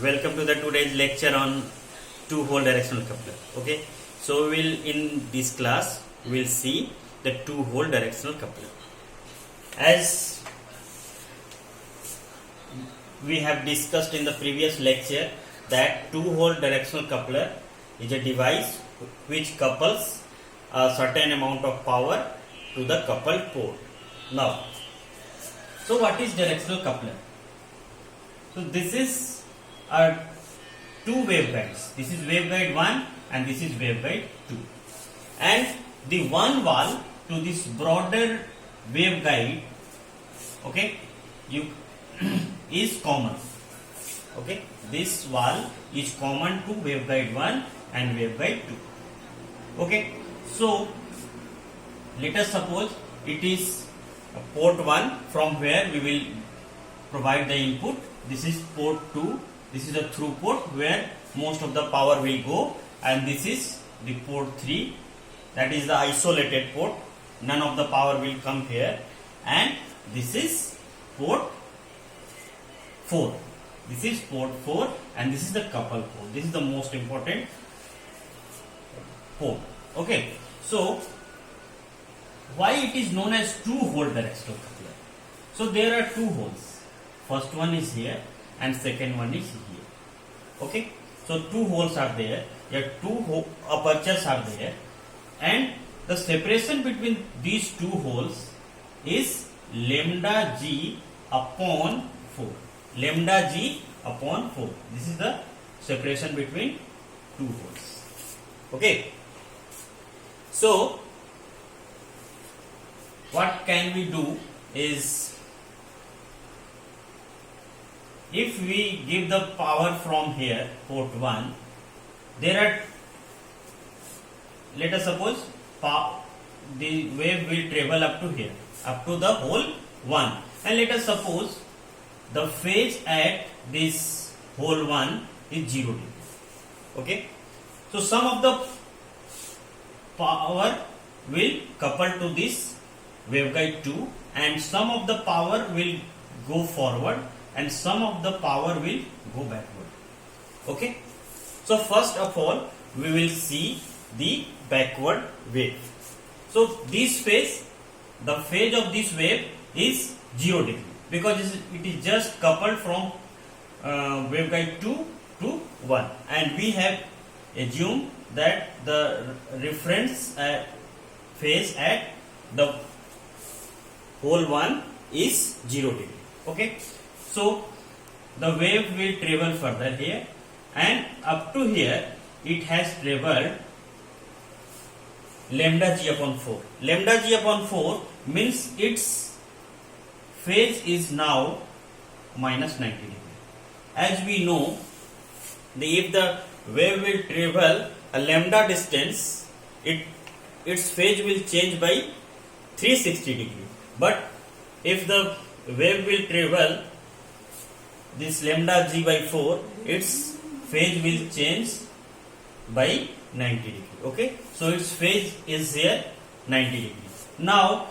Welcome to the today's lecture on two-hole directional coupler. Okay, so in this class we'll see the two-hole directional coupler. As we have discussed in the previous lecture that two-hole directional coupler is a device which couples a certain amount of power to the coupled pole. Now, so what is directional coupler? So this is are two waveguides. This is waveguide 1 and this is waveguide 2. And the one wall to this broader waveguide, okay, is common. Okay, this wall is common to waveguide 1 and waveguide 2. Okay, so let us suppose it is port 1 from where we will provide the input. This is port 2. This is a through port where most of the power will go, and this is the port 3, that is the isolated port. None of the power will come here, and this is port 4. This is port 4 and this is the couple port. This is the most important port. Okay, so why it is known as two-hole directional coupler? So there are two holes. First one is here and second one is here. Okay, so two holes are there. Here two apertures are there, and the separation between these two holes is lambda g upon 4. Lambda g upon 4. This is the separation between two holes. Okay, so what can we do is, if we give the power from here, port 1, there are, let us suppose the wave will travel up to here, up to the hole 1, and let us suppose the phase at this hole 1 is 0 degree. Okay, so some of the power will couple to this waveguide 2 and some of the power will go forward and some of the power will go backward. Okay, so first of all we will see the backward wave. So this phase, the phase of this wave is 0 degree because it is just coupled from waveguide 2 to 1, and we have assumed that the reference phase at the hole 1 is 0 degree. Okay, so the wave will travel further here, and up to here it has traveled lambda g upon 4. Lambda g upon 4 means its phase is now minus 90 degree. As we know, if the wave will travel a lambda distance, its phase will change by 360 degree. But if the wave will travel this lambda g by 4, its phase will change by 90 degree. Okay, so its phase is here 90 degree. Now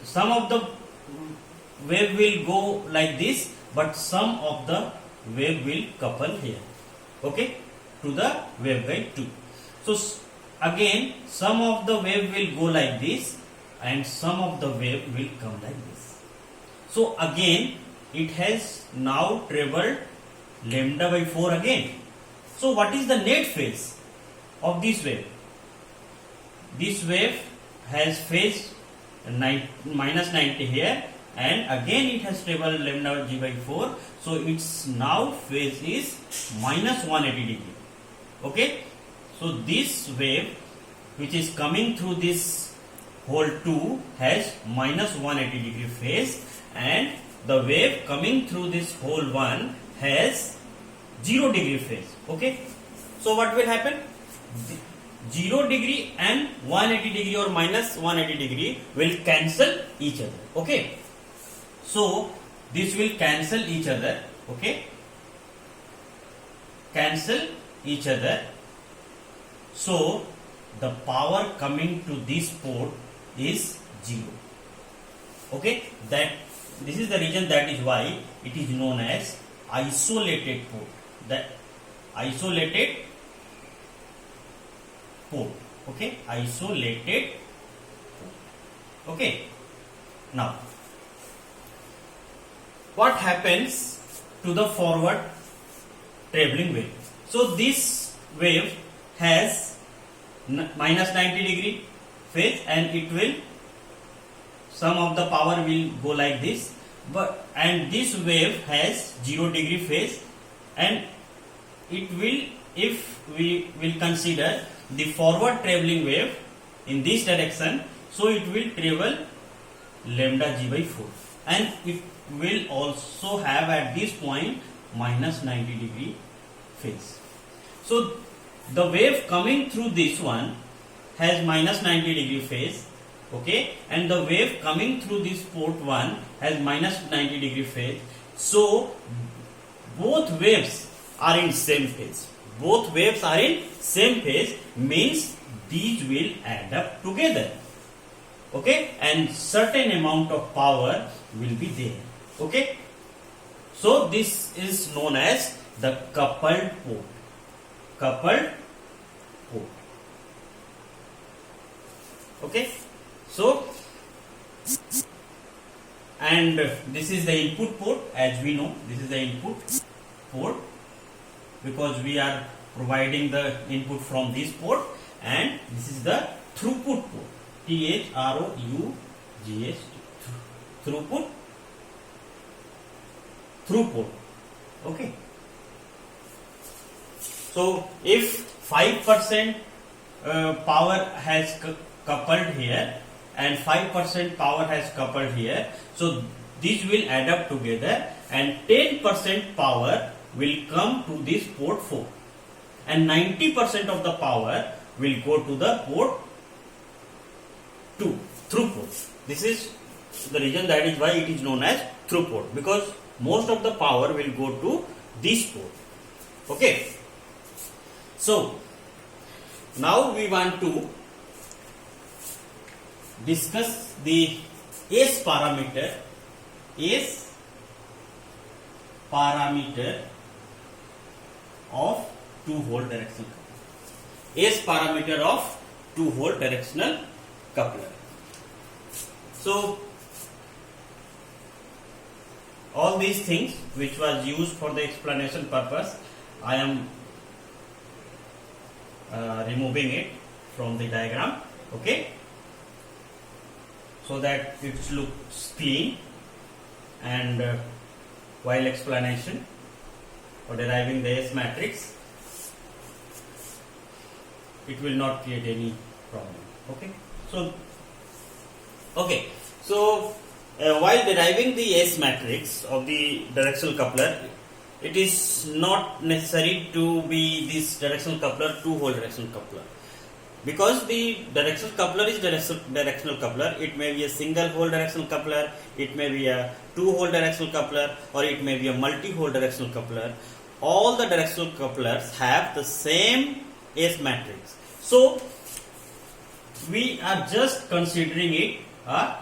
some of the wave will go like this, but some of the wave will couple here, okay, to the waveguide 2. So again some of the wave will go like this and some of the wave will come like this. So again it has now traveled lambda by 4 again. So what is the net phase of this wave? This wave has phase minus 90 here, and again it has traveled lambda g by 4, so its now phase is minus 180 degree. Okay, so this wave which is coming through this hole 2 has minus 180 degree phase, and the wave coming through this hole 1 has 0 degree phase. Okay, so what will happen? 0 degree and 180 degree or minus 180 degree will cancel each other. Okay, so this will cancel each other. Okay, cancel each other. So the power coming to this port is 0. Okay, that this is the reason, that is why it is known as isolated port. The isolated port. Okay, isolated port. Okay. Now, what happens to the forward traveling wave? So this wave has minus 90 degree phase, and it will, some of the power will go like this, and this wave has 0 degree phase, and it will, if we will consider the forward traveling wave in this direction, so it will travel lambda g by 4, and it will also have at this point minus 90 degree phase. So the wave coming through this one has minus 90 degree phase, okay, and the wave coming through this port 1 has minus 90 degree phase. So both waves are in same phase. Both waves are in same phase, means these will add up together, okay, and certain amount of power will be there, okay. So this is known as the coupled port. Coupled port. Okay. So, and this is the input port, as we know. This is the input port, because we are providing the input from this port, and this is the throughput port. THROUGHT. Throughput. Throughput. Okay. So if 5% power has coupled here and 5% power has coupled here, so these will add up together, and 10% power will come to this port 4, and 90% of the power will go to the port 2, throughput. This is the reason, that is why it is known as throughput, because most of the power will go to this port. Okay. So now we want to discuss the S parameter of 2-hole directional coupler. S parameter of 2-hole directional coupler. So all these things which was used for the explanation purpose, I am removing it from the diagram, okay, so that it looks clean, and while explanation for deriving the S matrix, it will not create any problem. Okay, so while deriving the S matrix of the directional coupler, it is not necessary to be this directional coupler 2-hole directional coupler, because the directional coupler is directional coupler. It may be a single hole directional coupler, it may be a 2-hole directional coupler, or it may be a multi-hole directional coupler. All the directional couplers have the same S matrix. So we are just considering it a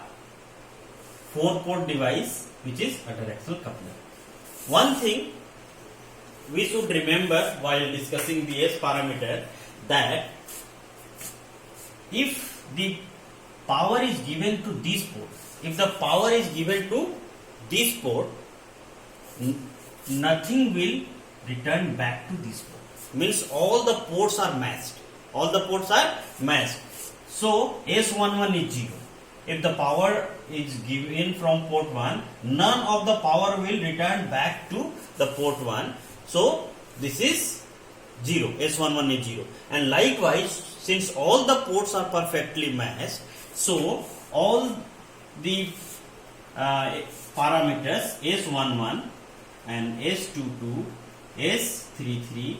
4-port device which is a directional coupler. One thing we should remember while discussing the S parameter, that if the power is given to this port, if the power is given to this port, nothing will return back to this port. Means all the ports are matched. All the ports are matched. So S11 is 0. If the power is given from port 1, none of the power will return back to the port 1. So this is 0. S11 is 0. And likewise, since all the ports are perfectly matched, so all the parameters S11 and S22, S33,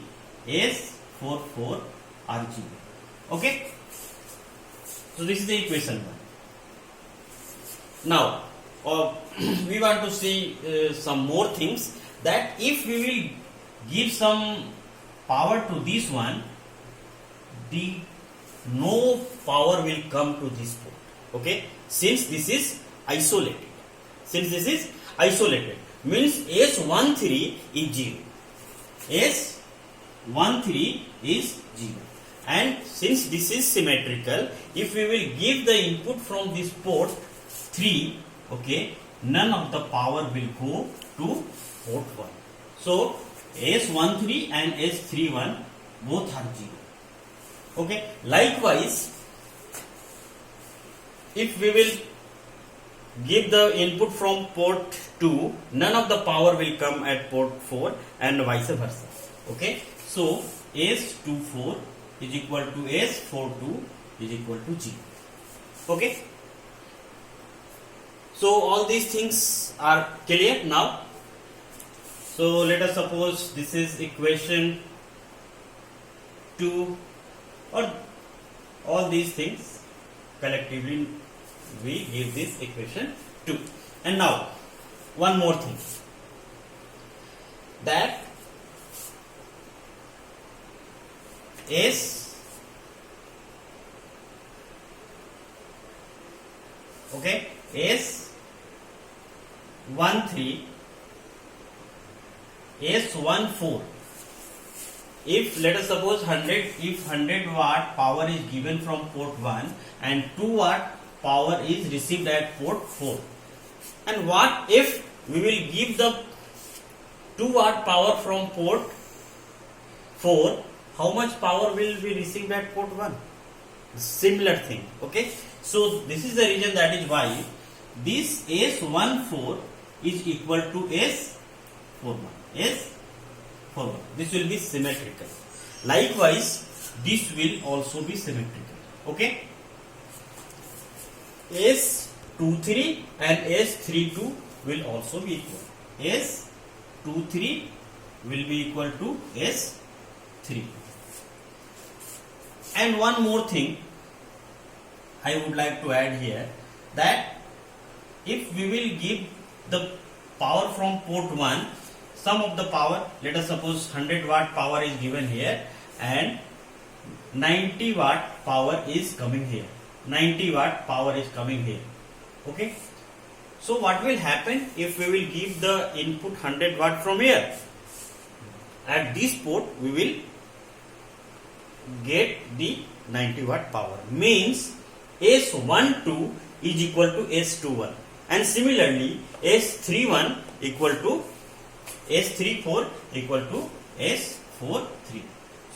S44 are 0. Okay. So this is the equation 1. Now we want to see some more things, that if we will give some power to this one, no power will come to this port. Okay, since this is isolated. means S13 is 0. S13 is 0. And since this is symmetrical, if we will give the input from this port 3, okay, none of the power will go to port 1. So S13 and S31 both are 0. Okay, likewise, if we will give the input from port 2, none of the power will come at port 4 and vice versa. Okay, so S24 is equal to S42 is equal to 0. Okay, so all these things are clear now. So let us suppose this is equation 2, or all these things collectively we give this equation 2. And now one more thing, that S, okay, S13, S14, if let us suppose 100, if 100 watt power is given from port 1 and 2 watt power is received at port 4, and what if we will give the 2 watt power from port 4, how much power will be received at port 1? Similar thing. Okay, so this is the reason, that is why this S14 is equal to S41. S41, this will be symmetrical. Likewise, this will also be symmetrical. Okay, S23 and S32 will also be equal. S23 will be equal to S3. And one more thing I would like to add here, that if we will give the power from port 1, some of the power, let us suppose 100 watt power is given here and 90 watt power is coming here. 90 watt power is coming here. Okay, so what will happen if we will give the input 100 watt from here? At this port we will get the 90 watt power, means S12 is equal to S21, and similarly S31 equal to S34 equal to S43.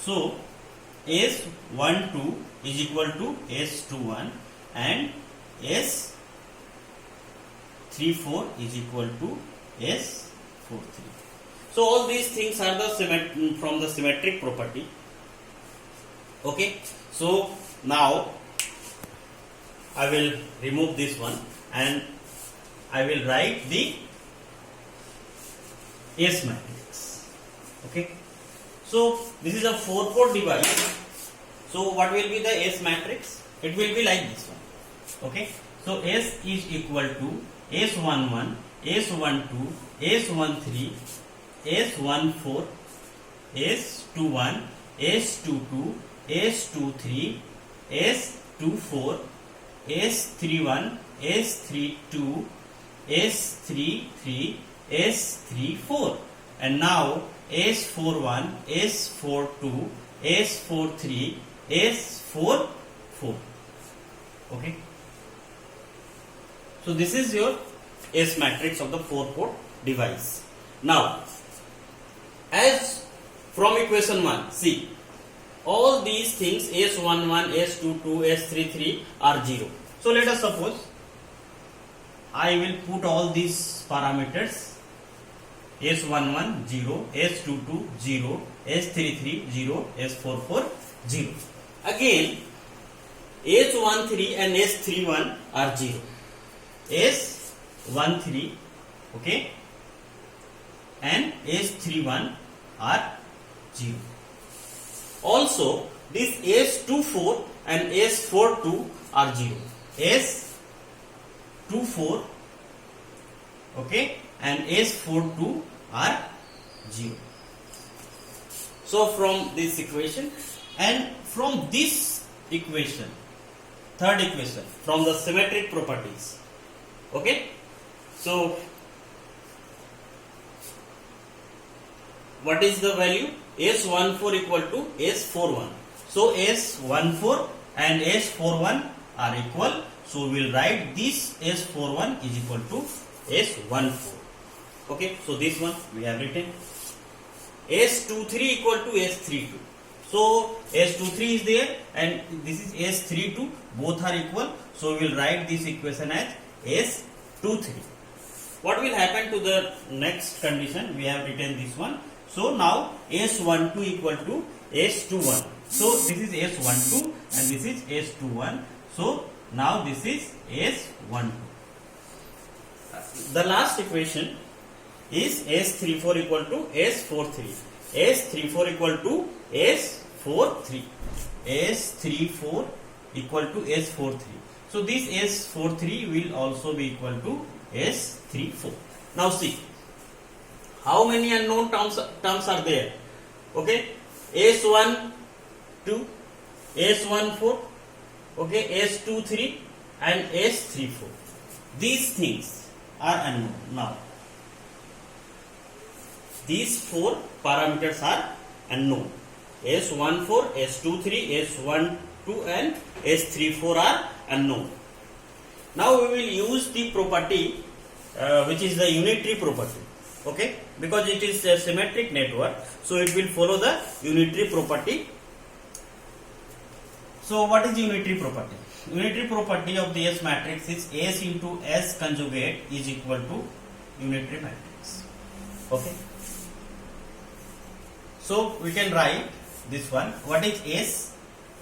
So S12 is equal to S21 and S34 is equal to S43. So all these things are the from the symmetric property. Okay, so now I will remove this one and I will write the S matrix. Okay, so this is a 4-port device. So what will be the S matrix? It will be like this one. Okay, so S is equal to S11, S12, S13, S14, S21, S22, S23, S24, S31, S32, S33, S34, and now S41, S42, S43, S44. Okay, so this is your S matrix of the 4-port device. Now, as from equation 1, see, all these things S11, S22, S33 are 0. So let us suppose I will put all these parameters, S11 0, S22 0, S33 0, S44 0. Again S13 and S31 are 0. S13, okay, and S31 are 0. Also this S24 and S42 are 0. S24, okay, and S42 are 0. So from this equation and from this equation, third equation, from the symmetric properties, okay, so what is the value? S14 equal to S41. So S14 and S41 are equal. So we will write this S41 is equal to S14. Okay, so this one we have written. S23 equal to S32. So S23 is there and this is S32. Both are equal. So we will write this equation as S23. What will happen to the next condition? We have written this one. So now S12 equal to S21. So this is S12 and this is S21. So now this is S12. The last equation is S34 equal to S43. S34 equal to S43. S34 equal to S43. So this S43 will also be equal to S34. Now see, how many unknown terms are there? Okay, S12, S14, okay, S23 and S34. These things are unknown. Now, these four parameters are unknown. S14, S23, S12 and S34 are unknown. Now we will use the property which is the unitary property. Okay, because it is a symmetric network, so it will follow the unitary property. So what is unitary property? Unitary property of the S matrix is S into S conjugate is equal to unitary matrix. Okay, so we can write this one. What is S?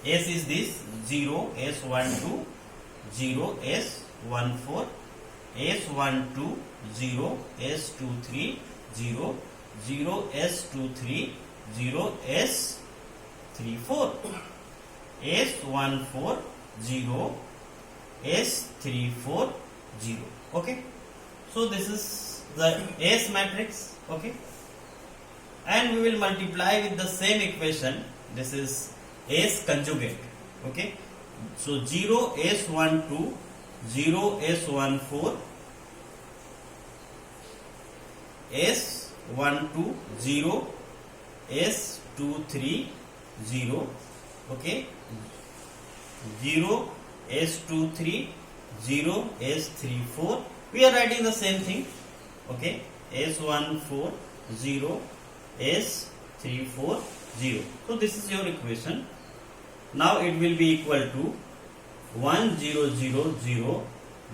S is this 0, S12, 0, S14, S12, 0, S23, 0, 0, S23, 0, S34, S14, 0, S34, 0. Okay, so this is the S matrix. Okay, and we will multiply with the same equation. This is S conjugate. Okay, so 0, S12, 0, S14, S12, 0, S23, 0, okay, 0, S23, 0, S34. We are writing the same thing. Okay, S14, 0, S34, 0. So this is your equation. Now it will be equal to 1 0 0 0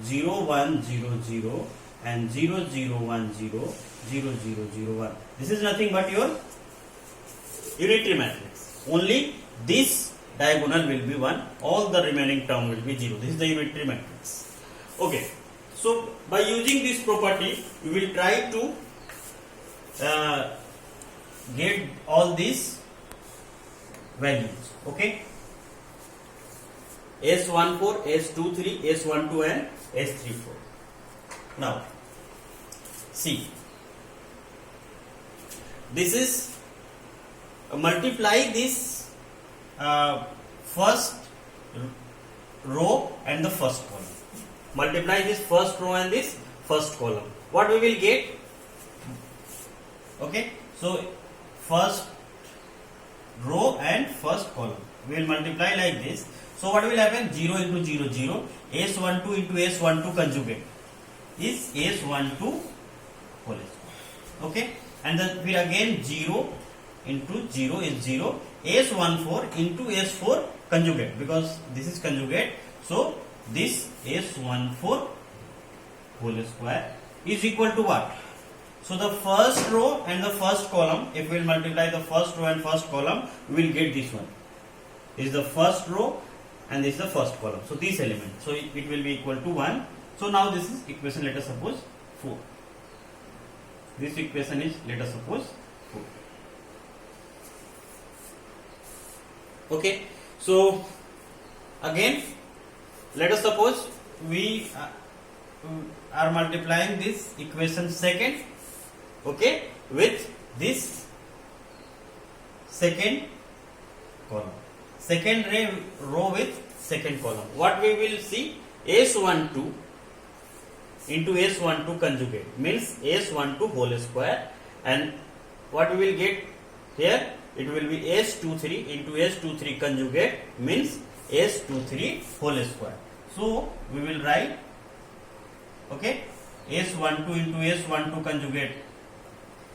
0 1 0 0 and 0 0 1 0 0 0 0 1. This is nothing but your unitary matrix. Only this diagonal will be 1. All the remaining term will be 0. This is the unitary matrix. Okay. So by using this property, we will try to get all these values. Okay. S14, S23, S12 and S34. Now, see, this is multiply this first row and the first column. Multiply this first row and this first column. What we will get? Okay, so first row and first column. We will multiply like this. So what will happen? 0 into 0, 0. S12 into S12 conjugate is S12 whole square. Okay. And then we again 0 into 0 is 0. S14 into S4 conjugate, because this is conjugate. So this S14 whole square is equal to what? So the first row and the first column, if we will multiply the first row and first column, we will get this one. This is the first row and this is the first column. So this element. So it will be equal to 1. So now this is equation, let us suppose 4. This equation is, let us suppose 4. Okay. So again, let us suppose we are multiplying this equation second, okay, with this second column. Second row with second column. What we will see? S12 into S12 conjugate means S12 whole square, and what we will get here? It will be S23 into S23 conjugate means S23 whole square. So we will write, okay, S12 into S12 conjugate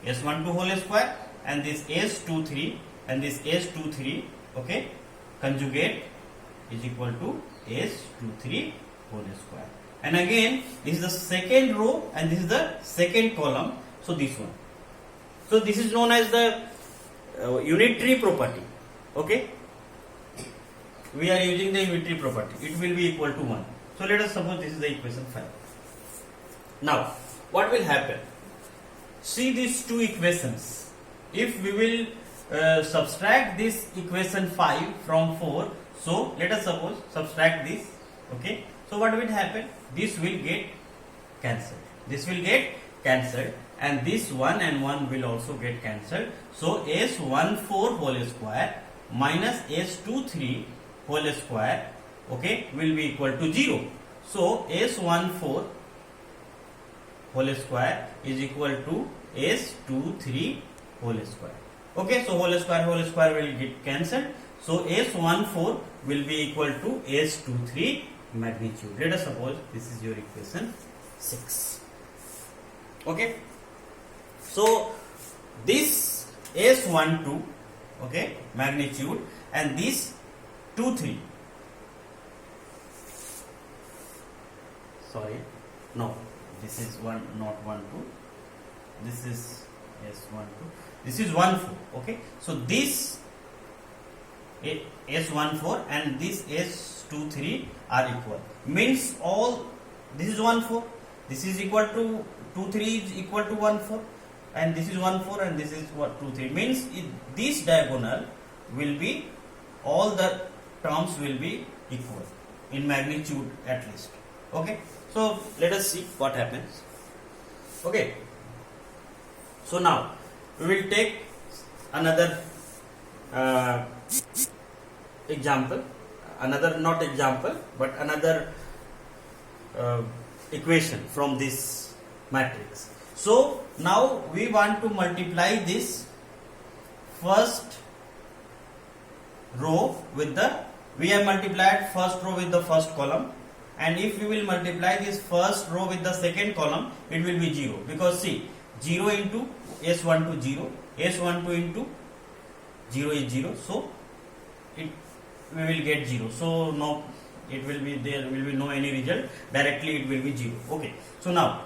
S12 whole square, and this S23 and this S23, okay, conjugate is equal to S23 whole square. And again, this is the second row and this is the second column. So this one. So this is known as the unitary property. Okay. We are using the unitary property. It will be equal to 1. So let us suppose this is the equation 5. Now, what will happen? See these two equations. If we will subtract this equation 5 from 4, so let us suppose subtract this. Okay. So what will happen? This will get cancelled. This will get cancelled, and this 1 and 1 will also get cancelled. So S14 whole square minus S23 whole square, okay, will be equal to 0. So S14 whole square is equal to S23 whole square. Okay, so whole square will get cancelled. So S14 will be equal to S23 magnitude. Let us suppose this is your equation 6. Okay, so this S12, okay, magnitude, and this 23, sorry, no, this is one, not 12, this is S12, this is 14, okay. So this S14 and this S23 are equal, means all, this is 14, this is equal to 23 is equal to 14, and this is 14 and this is what 23, means this diagonal will be, all the terms will be equal in magnitude at least. Okay, so let us see what happens. Okay, so now we will take another example, another, not example, but another equation from this matrix. So now we want to multiply this first row with the, we have multiplied first row with the first column, and if we will multiply this first row with the second column, it will be 0, because see, 0 into S12 0, S12 into 0 is 0, so it, we will get 0. So no, it will be, there will be no any result, directly it will be 0. Okay, so now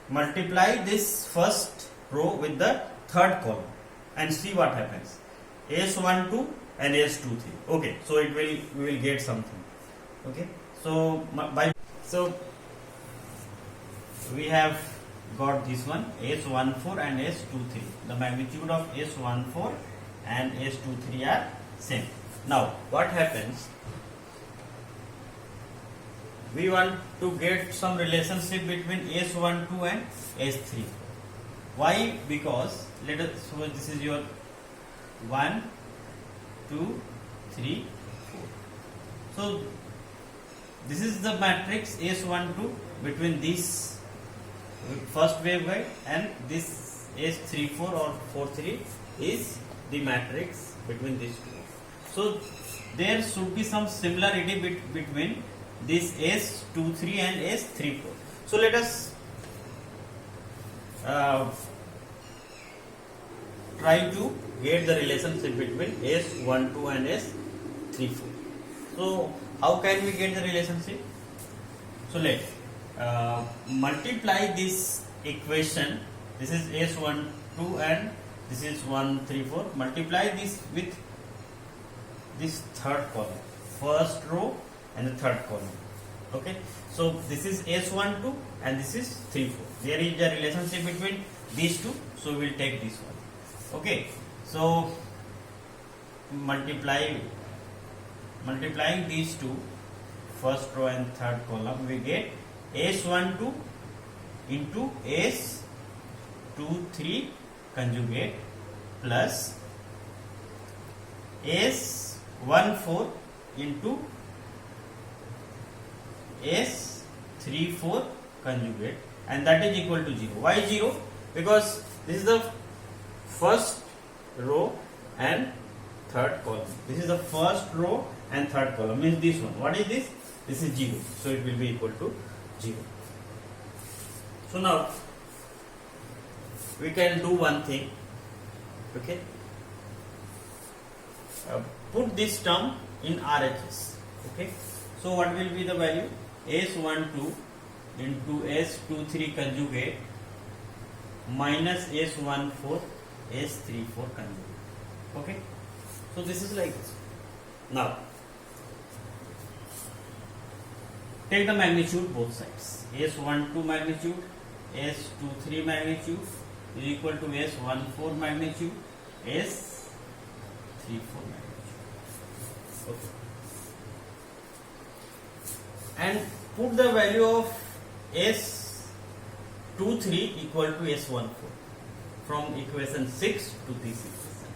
multiply this first row with the third column and see what happens. S12 and S23. Okay, so it will, we will get something. Okay, so so we have got this one, S14 and S23. The magnitude of S14 and S23 are same. Now what happens? We want to get some relationship between S12 and S34. Why? Because let us suppose this is your 1, 2, 3, 4. So this is the matrix S12 between this first waveguide and this S34 or 43 is the matrix between these two. So there should be some similarity between this S23 and S34. So let us try to get the relationship between S12 and S34. So how can we get the relationship? So let's multiply this equation. This is S12 and this is 134. Multiply this with this third column, first row and the third column. Okay, so this is S12 and this is 34. There is a relationship between these two, so we will take this one. Okay, so multiplying these two, first row and third column, we get S12 into S23 conjugate plus S14 into S34 conjugate, and that is equal to 0. Why 0? Because this is the first row and third column. This is the first row and third column, means this one. What is this? This is 0. So it will be equal to 0. So now we can do one thing. Okay. Put this term in RHS. Okay. So what will be the value? S12 into S23 conjugate minus S14 S34 conjugate. Okay. So this is like this. Now take the magnitude both sides. S12 magnitude, S23 magnitude is equal to S14 magnitude, S34 magnitude. Okay. And put the value of S23 equal to S14 from equation 6 to this equation.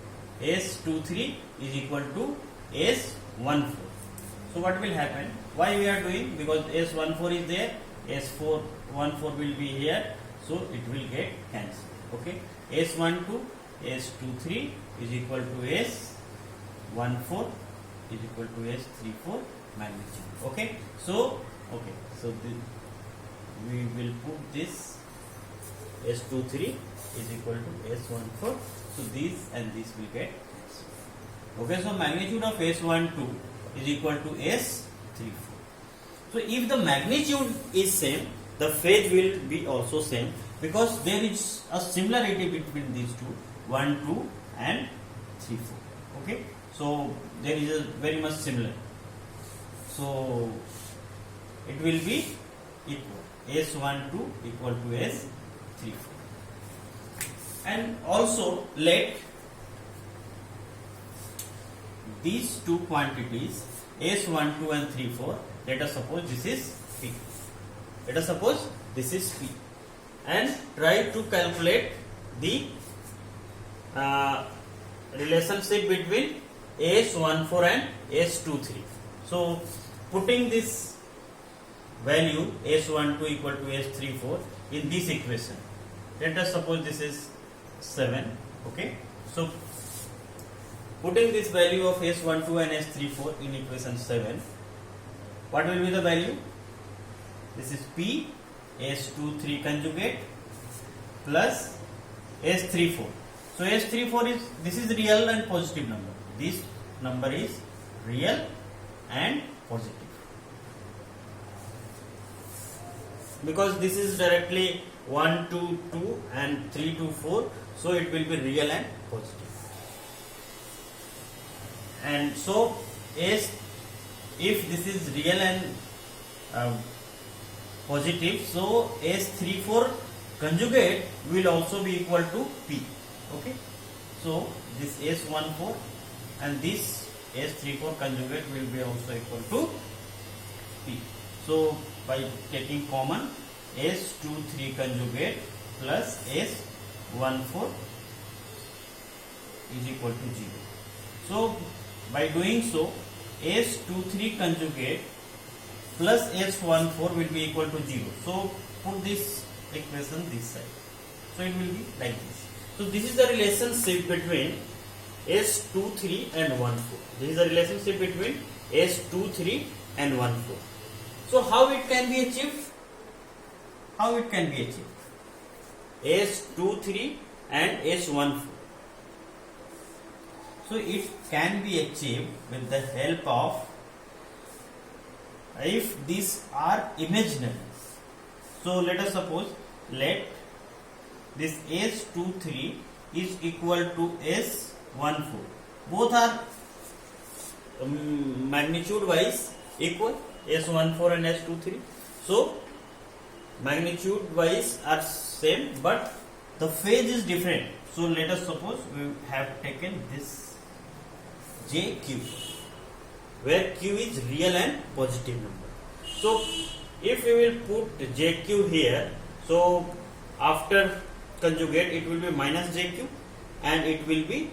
S23 is equal to S14. So what will happen? Why we are doing? Because S14 is there, S14 will be here, so it will get cancelled. Okay, S12, S23 is equal to S14 is equal to S34 magnitude. Okay, so we will put this S23 is equal to S14. So this and this will get cancelled. Okay, so magnitude of S12 is equal to S34. So if the magnitude is same, the phase will be also same, because there is a similarity between these two, 1, 2 and 3, 4. Okay, so there is a very much similar. So it will be equal. S12 equal to S34. And also let these two quantities S12 and 34, let us suppose this is P. Let us suppose this is P. And try to calculate the relationship between S14 and S23. So putting this value S12 equal to S34 in this equation, let us suppose this is 7. Okay, so putting this value of S12 and S34 in equation 7, what will be the value? This is P S23 conjugate plus S34. So S34 is, this is real and positive number. This number is real and positive, because this is directly 1 to 2 and 3 to 4, so it will be real and positive. And so if this is real and positive, so S34 conjugate will also be equal to P. Okay, so this S14 and this S34 conjugate will be also equal to P. So by taking common, S23 conjugate plus S14 is equal to 0. So by doing so, S23 conjugate plus S14 will be equal to 0. So put this equation this side. So it will be like this. So this is the relationship between S23 and 14. This is the relationship between S23 and 14. So how it can be achieved? How it can be achieved? S23 and S14. So it can be achieved with the help of, if these are imaginary. So let us suppose, let this S23 is equal to S14. Both are magnitude wise equal, S14 and S23. So magnitude wise are same, but the phase is different. So let us suppose we have taken this JQ, where Q is real and positive number. So if we will put JQ here, so after conjugate it will be minus JQ and it will be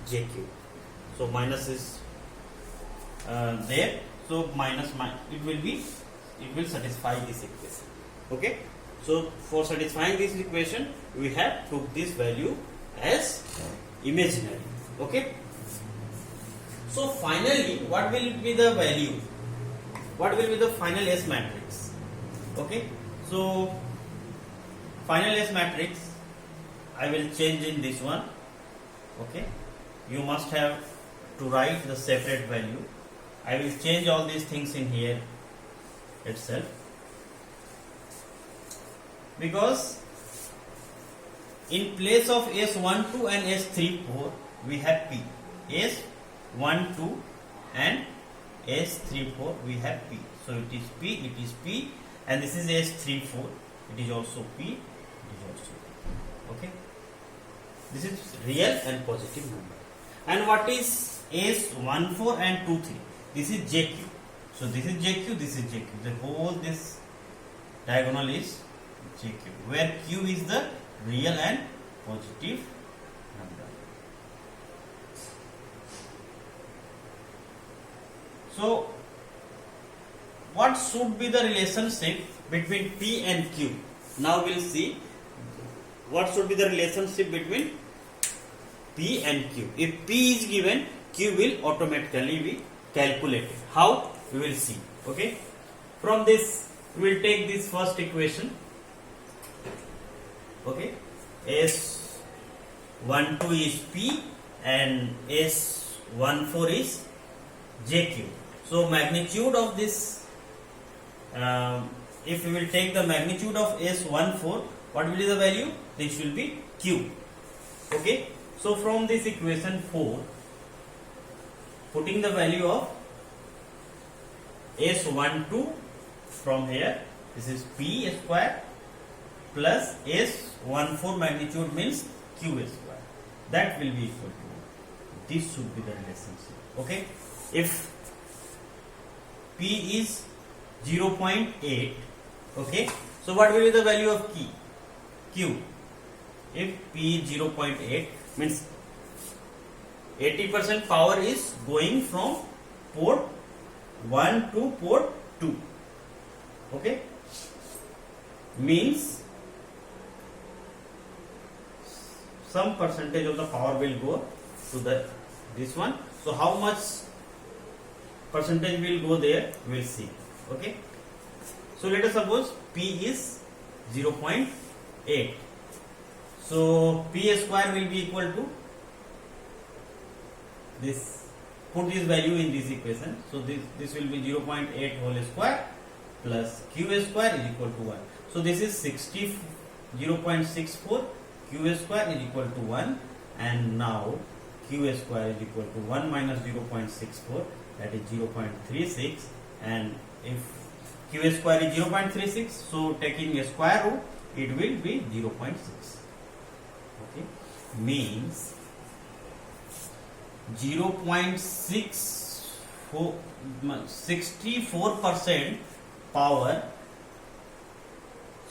JQ. So minus is there, so minus it will satisfy this equation. Okay, so for satisfying this equation we have took this value as imaginary. Okay. So finally, what will be the value? What will be the final S matrix? Okay. So final S matrix, I will change in this one. Okay. You must have to write the separate value. I will change all these things in here itself, because in place of S12 and S34 we have P. S12 and S34 we have P. So it is P, and this is S34. It is also P. It is also P. Okay. This is real and positive number. And what is S14 and 23? This is JQ. So this is JQ, this is JQ. The whole this diagonal is JQ, where Q is the real and positive number. So what should be the relationship between P and Q? Now we'll see what should be the relationship between P and Q. If P is given, Q will automatically be calculated. How? We will see. Okay. From this, we will take this first equation. Okay. S12 is P and S14 is JQ. So magnitude of this, if we will take the magnitude of S14, what will be the value? This will be Q. Okay. So from this equation 4, putting the value of S12 from here, this is P square plus S14 magnitude means Q square. That will be equal to 1. This should be the relationship. Okay. If P is 0.8, okay. So what will be the value of Q? If P is 0.8, means 80% power is going from port 1 to port 2. Okay. Means some percentage of the power will go to this one. So how much percentage will go there? We will see. Okay. So let us suppose P is 0.8. So P square will be equal to this. Put this value in this equation. So this will be 0.8 whole square plus Q square is equal to 1. So this is 0.64. Q square is equal to 1, and now Q square is equal to 1 minus 0.64, that is 0.36, and if Q square is 0.36, so taking a square root, it will be 0.6. Okay, means 64% power.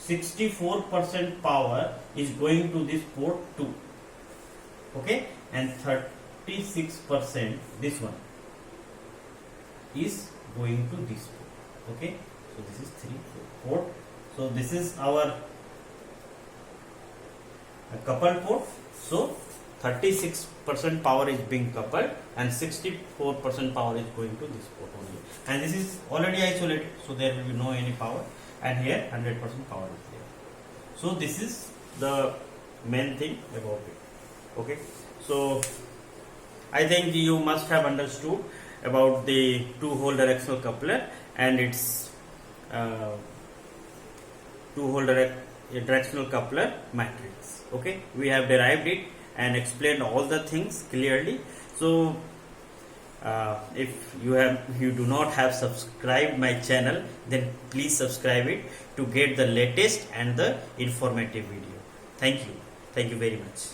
64% power is going to this port 2. Okay, and 36% this one is going to this port. Okay, so this is 3 port. So this is our coupled port. So 36% power is being coupled and 64% power is going to this port only. And this is already isolated, so there will be no any power. And here 100% power is there. So this is the main thing about it. Okay. So I think you must have understood about the two-hole directional coupler and its two-hole directional coupler matrix. Okay. We have derived it and explained all the things clearly. So if you do not have subscribed my channel, then please subscribe it to get the latest and the informative video. Thank you very much.